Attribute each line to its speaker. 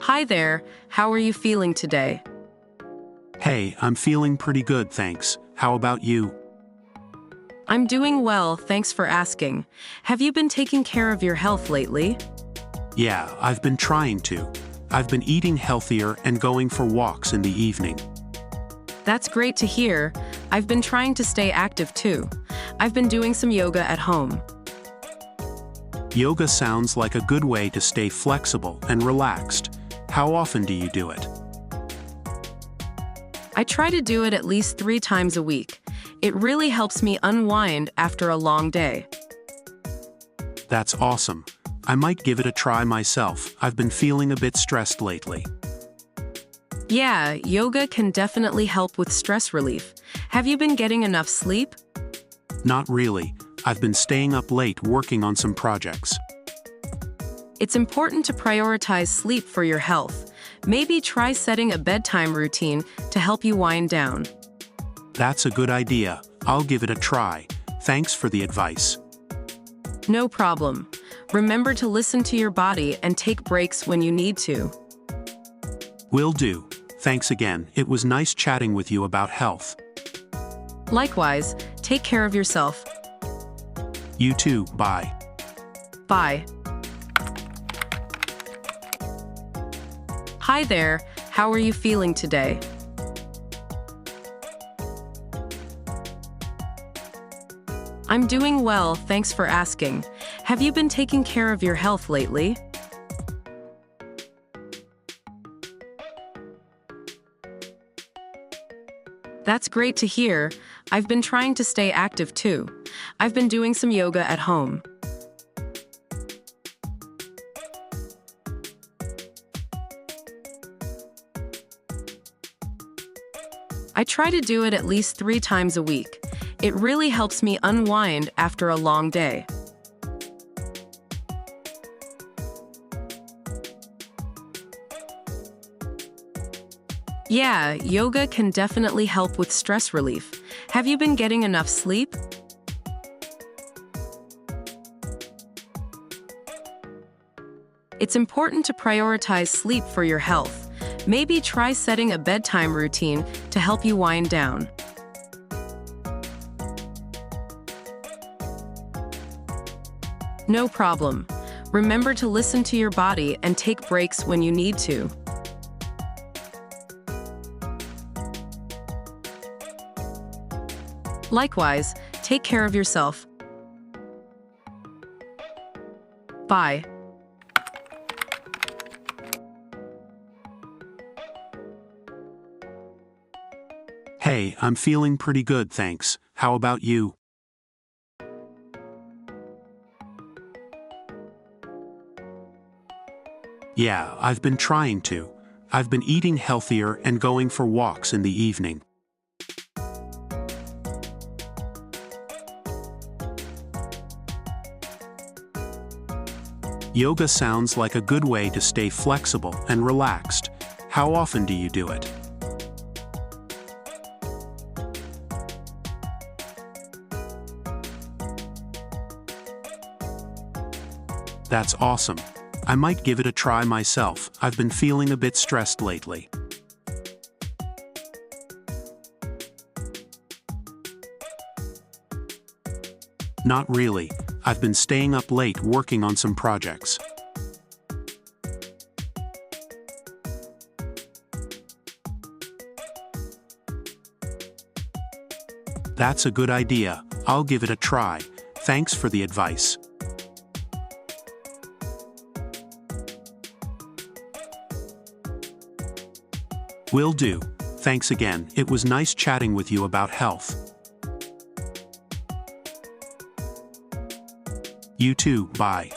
Speaker 1: Hi there, how are you feeling today?
Speaker 2: Hey, I'm feeling pretty good, thanks. How about you?
Speaker 1: I'm doing well, thanks for asking. Have you been taking care of your health lately?
Speaker 2: Yeah, I've been trying to. I've been eating healthier and going for walks in the evening.
Speaker 1: That's great to hear. I've been trying to stay active too. I've been doing some yoga at home.
Speaker 2: Yoga sounds like a good way to stay flexible and relaxed. How often do you do it?
Speaker 1: I try to do it at least 3 times a week. It really helps me unwind after a long day.
Speaker 2: That's awesome. I might give it a try myself. I've been feeling a bit stressed lately.
Speaker 1: Yeah, yoga can definitely help with stress relief. Have you been getting enough sleep?
Speaker 2: Not really. I've been staying up late working on some projects.
Speaker 1: It's important to prioritize sleep for your health. Maybe try setting a bedtime routine to help you wind down.
Speaker 2: That's a good idea. I'll give it a try. Thanks for the advice.
Speaker 1: No problem. Remember to listen to your body and take breaks when you need to.
Speaker 2: Will do. Thanks again. It was nice chatting with you about health.
Speaker 1: Likewise, take care of yourself.
Speaker 2: You too. Bye.
Speaker 1: Bye. Hi there, how are you feeling today? I'm doing well, thanks for asking. Have you been taking care of your health lately? That's great to hear. I've been trying to stay active too. I've been doing some yoga at home. I try to do it at least 3 times a week. It really helps me unwind after a long day. Yeah, yoga can definitely help with stress relief. Have you been getting enough sleep? It's important to prioritize sleep for your health. Maybe try setting a bedtime routine to help you wind down. No problem. Remember to listen to your body and take breaks when you need to. Likewise, take care of yourself. Bye.
Speaker 2: Hey, I'm feeling pretty good, thanks. How about you? Yeah, I've been trying to. I've been eating healthier and going for walks in the evening. Yoga sounds like a good way to stay flexible and relaxed. How often do you do it? That's awesome. I might give it a try myself. I've been feeling a bit stressed lately. Not really. I've been staying up late working on some projects. That's a good idea. I'll give it a try. Thanks for the advice. Will do. Thanks again. It was nice chatting with you about health. You too. Bye.